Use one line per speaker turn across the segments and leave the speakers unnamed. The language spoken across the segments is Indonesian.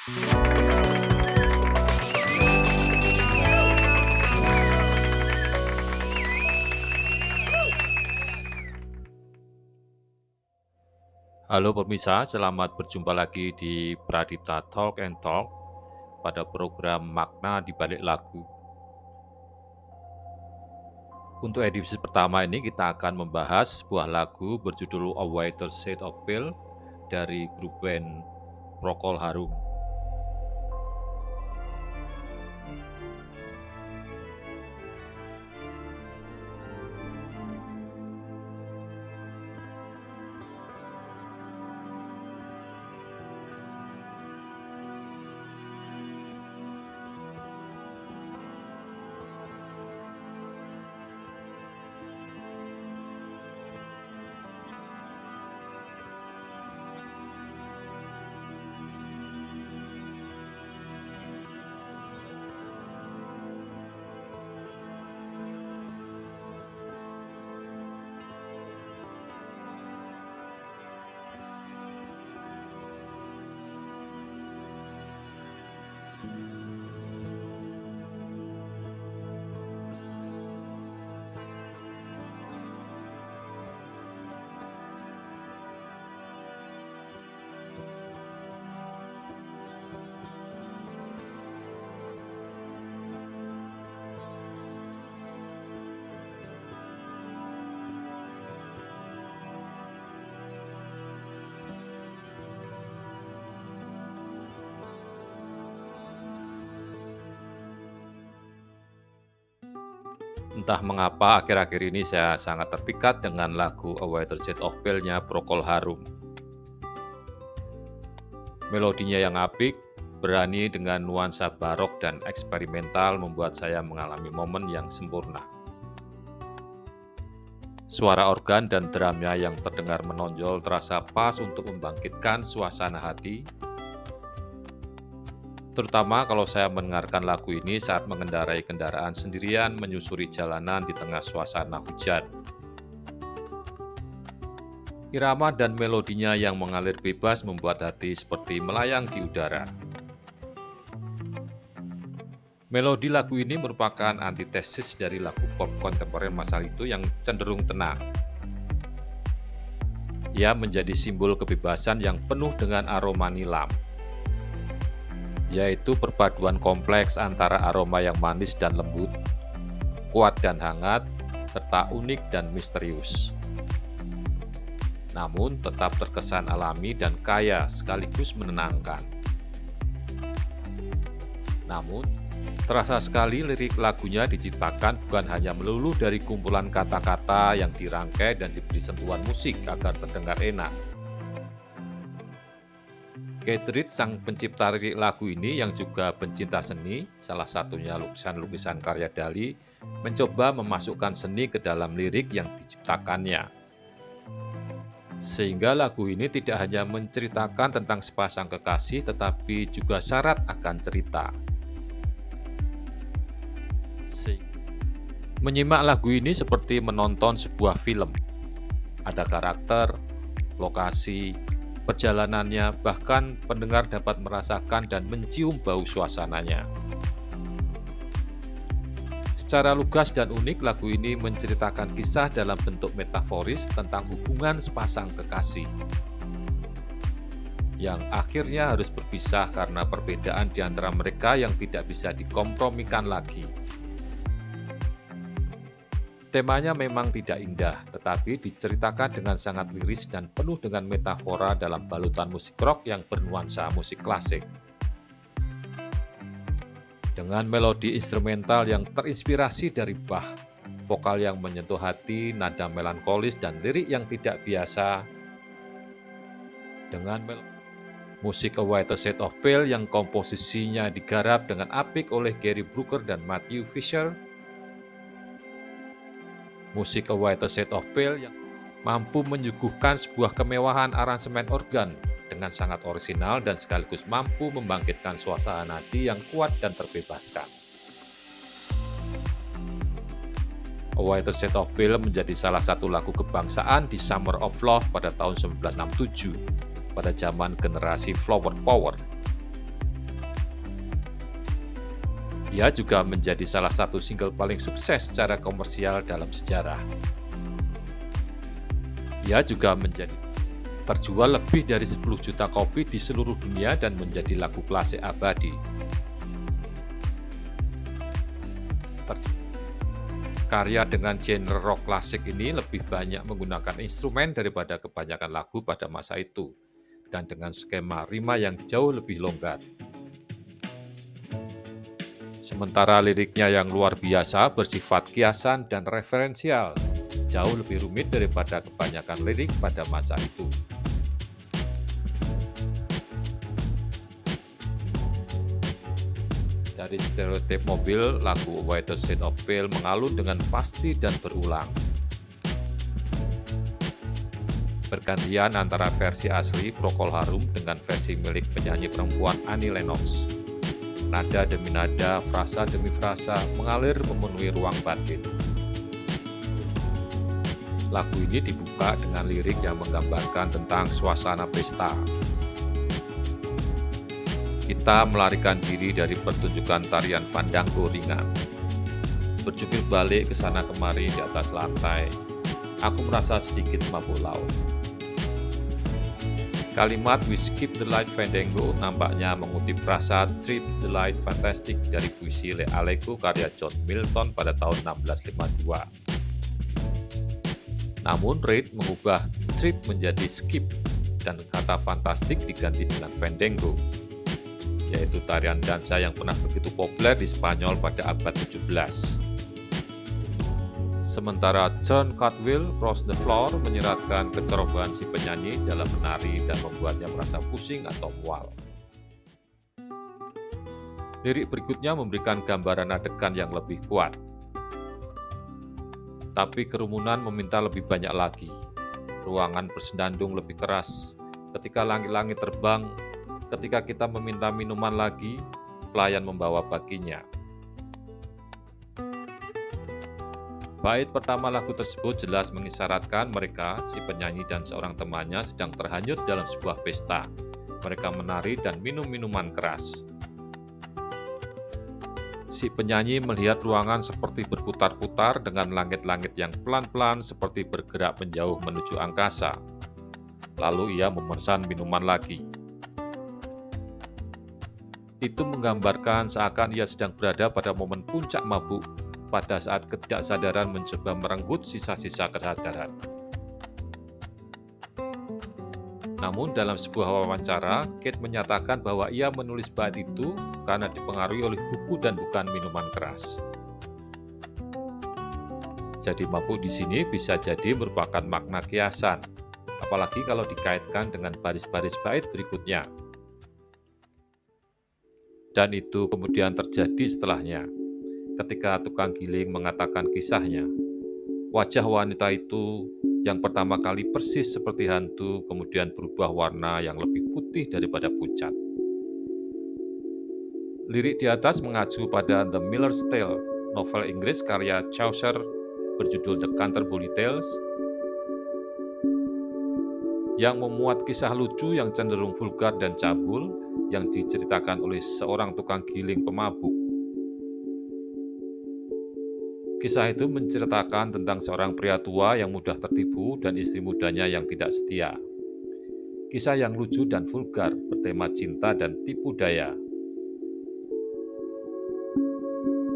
Halo pemirsa, selamat berjumpa lagi di Pradipta Talk and Talk pada program Makna di Balik Lagu. Untuk edisi pertama ini kita akan membahas sebuah lagu berjudul A Whiter Shade of Pale dari grup band Procol Harum. Entah mengapa akhir-akhir ini saya sangat terpikat dengan lagu A Whiter Shade of Pale-nya Procol Harum. Melodinya yang apik, berani dengan nuansa barok dan eksperimental membuat saya mengalami momen yang sempurna. Suara organ dan drumnya yang terdengar menonjol terasa pas untuk membangkitkan suasana hati, terutama kalau saya mendengarkan lagu ini saat mengendarai kendaraan sendirian menyusuri jalanan di tengah suasana hujan. Irama dan melodinya yang mengalir bebas membuat hati seperti melayang di udara. Melodi lagu ini merupakan antitesis dari lagu pop kontemporer masa itu yang cenderung tenang. Ia menjadi simbol kebebasan yang penuh dengan aroma nilam, yaitu perpaduan kompleks antara aroma yang manis dan lembut, kuat dan hangat, serta unik dan misterius. Namun tetap terkesan alami dan kaya sekaligus menenangkan. Namun, terasa sekali lirik lagunya diciptakan bukan hanya melulu dari kumpulan kata-kata yang dirangkai dan diberi sentuhan musik agar terdengar enak. Keith Reid, sang pencipta lirik lagu ini yang juga pencinta seni, salah satunya lukisan-lukisan karya Dali, mencoba memasukkan seni ke dalam lirik yang diciptakannya. Sehingga lagu ini tidak hanya menceritakan tentang sepasang kekasih, tetapi juga syarat akan cerita. Menyimak lagu ini seperti menonton sebuah film. Ada karakter, lokasi, perjalanannya, bahkan pendengar dapat merasakan dan mencium bau suasananya. Secara lugas dan unik, lagu ini menceritakan kisah dalam bentuk metaforis tentang hubungan sepasang kekasih yang akhirnya harus berpisah karena perbedaan di antara mereka yang tidak bisa dikompromikan lagi. Temanya memang tidak indah, tetapi diceritakan dengan sangat liris dan penuh dengan metafora dalam balutan musik rock yang bernuansa musik klasik. Dengan melodi instrumental yang terinspirasi dari Bach, vokal yang menyentuh hati, nada melankolis, dan lirik yang tidak biasa. Dengan musik A Whiter Shade of Pale yang komposisinya digarap dengan apik oleh Gary Brooker dan Matthew Fisher. Musik A Whiter Shade of Pale yang mampu menyuguhkan sebuah kemewahan aransemen organ dengan sangat orisinal dan sekaligus mampu membangkitkan suasana hati yang kuat dan terbebaskan. A Whiter Shade of Pale menjadi salah satu lagu kebangsaan di Summer of Love pada tahun 1967, pada zaman generasi Flower Power. Ia juga menjadi salah satu single paling sukses secara komersial dalam sejarah. Ia juga menjadi terjual lebih dari 10 juta kopi di seluruh dunia dan menjadi lagu klasik abadi. Karya dengan genre rock klasik ini lebih banyak menggunakan instrumen daripada kebanyakan lagu pada masa itu, dan dengan skema rima yang jauh lebih longgar. Sementara liriknya yang luar biasa bersifat kiasan dan referensial, jauh lebih rumit daripada kebanyakan lirik pada masa itu. Dari stereotip mobil, lagu White Shade of Pale mengalun dengan pasti dan berulang. Bergantian antara versi asli Procol Harum dengan versi milik penyanyi perempuan Annie Lennox. Nada demi nada, frasa demi frasa mengalir memenuhi ruang batin. Lagu ini dibuka dengan lirik yang menggambarkan tentang suasana pesta. Kita melarikan diri dari pertunjukan tarian fandango ringan. Berjubil balik ke sana kemari di atas lantai, aku merasa sedikit mabuk laut. Kalimat "We skip the light fandango" nampaknya mengutip frasa "Trip the light fantastic" dari puisi Le Allegro karya John Milton pada tahun 1652. Namun Reid mengubah "trip" menjadi "skip" dan kata "fantastic" diganti dengan "fandango", yaitu tarian dansa yang pernah begitu populer di Spanyol pada abad 17. Sementara John Caldwell Cross the Floor menyeratkan kecerobohan si penyanyi dalam menari dan membuatnya merasa pusing atau mual. Lirik berikutnya memberikan gambaran adegan yang lebih kuat. Tapi kerumunan meminta lebih banyak lagi. Ruangan bersenandung lebih keras. Ketika langit-langit terbang, ketika kita meminta minuman lagi, pelayan membawa baginya. Bait pertama lagu tersebut jelas mengisyaratkan mereka, si penyanyi dan seorang temannya sedang terhanyut dalam sebuah pesta. Mereka menari dan minum minuman keras. Si penyanyi melihat ruangan seperti berputar-putar dengan langit-langit yang pelan-pelan seperti bergerak menjauh menuju angkasa. Lalu ia memesan minuman lagi. Itu menggambarkan seakan ia sedang berada pada momen puncak mabuk, pada saat ketidaksadaran mencoba merenggut sisa-sisa kesadaran. Namun dalam sebuah wawancara, Kate menyatakan bahwa ia menulis bait itu karena dipengaruhi oleh buku dan bukan minuman keras. Jadi mabuk di sini bisa jadi merupakan makna kiasan, apalagi kalau dikaitkan dengan baris-baris bait berikutnya. Dan itu kemudian terjadi setelahnya. Ketika tukang giling mengatakan kisahnya, wajah wanita itu yang pertama kali persis seperti hantu kemudian berubah warna yang lebih putih daripada pucat. Lirik di atas mengacu pada The Miller's Tale, novel Inggris karya Chaucer berjudul The Canterbury Tales, yang memuat kisah lucu yang cenderung vulgar dan cabul yang diceritakan oleh seorang tukang giling pemabuk. Kisah itu menceritakan tentang seorang pria tua yang mudah tertipu dan istri mudanya yang tidak setia. Kisah yang lucu dan vulgar bertema cinta dan tipu daya.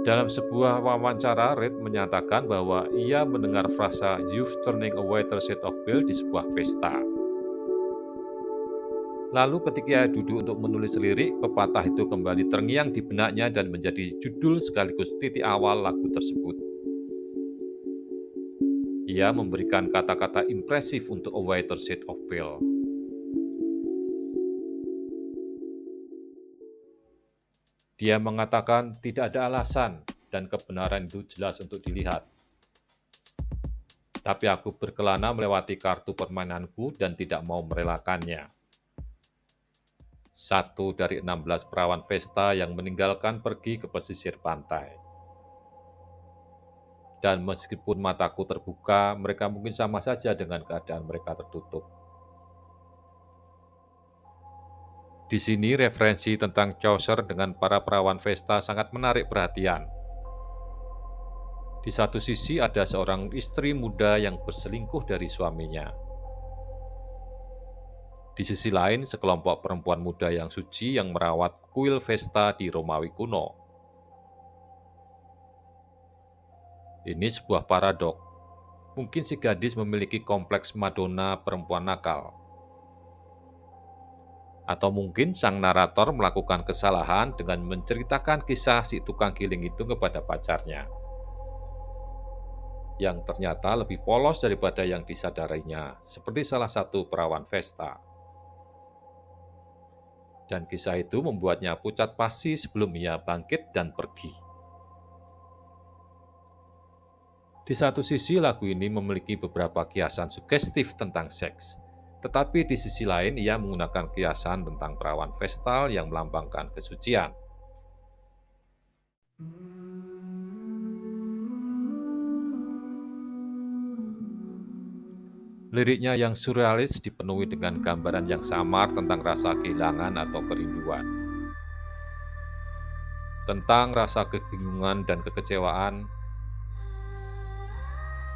Dalam sebuah wawancara, Reid menyatakan bahwa ia mendengar frasa "You've turning a whiter shade of pale" di sebuah pesta. Lalu ketika ia duduk untuk menulis lirik, pepatah itu kembali terngiang di benaknya dan menjadi judul sekaligus titik awal lagu tersebut. Ia memberikan kata-kata impresif untuk "A Whiter Shade of Pale". Dia mengatakan tidak ada alasan dan kebenaran itu jelas untuk dilihat. Tapi aku berkelana melewati kartu permainanku dan tidak mau merelakannya. Satu dari 16 perawan pesta yang meninggalkan pergi ke pesisir pantai. Dan meskipun mataku terbuka, mereka mungkin sama saja dengan keadaan mereka tertutup. Di sini referensi tentang Chaucer dengan para perawan Vesta sangat menarik perhatian. Di satu sisi ada seorang istri muda yang berselingkuh dari suaminya. Di sisi lain, sekelompok perempuan muda yang suci yang merawat kuil Vesta di Romawi kuno. Ini sebuah paradok. Mungkin si gadis memiliki kompleks Madonna perempuan nakal. Atau mungkin sang narator melakukan kesalahan dengan menceritakan kisah si tukang giling itu kepada pacarnya, yang ternyata lebih polos daripada yang disadarinya, seperti salah satu perawan Vesta. Dan kisah itu membuatnya pucat pasi sebelum ia bangkit dan pergi. Di satu sisi, lagu ini memiliki beberapa kiasan sugestif tentang seks. Tetapi di sisi lain, ia menggunakan kiasan tentang perawan Vestal yang melambangkan kesucian. Liriknya yang surrealis dipenuhi dengan gambaran yang samar tentang rasa kehilangan atau kerinduan. Tentang rasa kebingungan dan kekecewaan,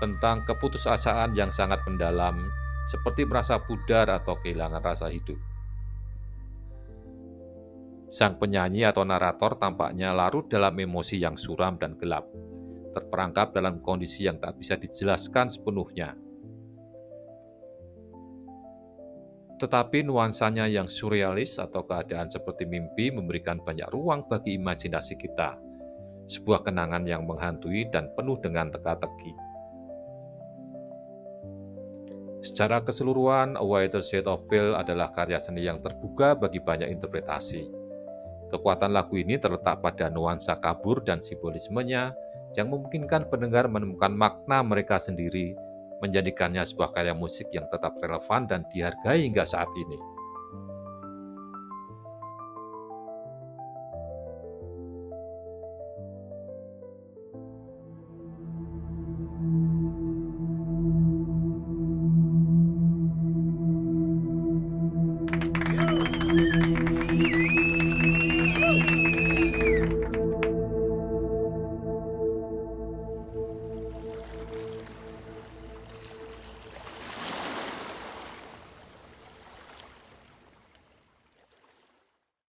tentang keputusasaan yang sangat mendalam, seperti merasa pudar atau kehilangan rasa hidup. Sang penyanyi atau narator tampaknya larut dalam emosi yang suram dan gelap, terperangkap dalam kondisi yang tak bisa dijelaskan sepenuhnya. Tetapi nuansanya yang surrealis atau keadaan seperti mimpi memberikan banyak ruang bagi imajinasi kita, sebuah kenangan yang menghantui dan penuh dengan teka-teki. Secara keseluruhan, A Whiter Shade of Pale adalah karya seni yang terbuka bagi banyak interpretasi. Kekuatan lagu ini terletak pada nuansa kabur dan simbolismenya yang memungkinkan pendengar menemukan makna mereka sendiri, menjadikannya sebuah karya musik yang tetap relevan dan dihargai hingga saat ini.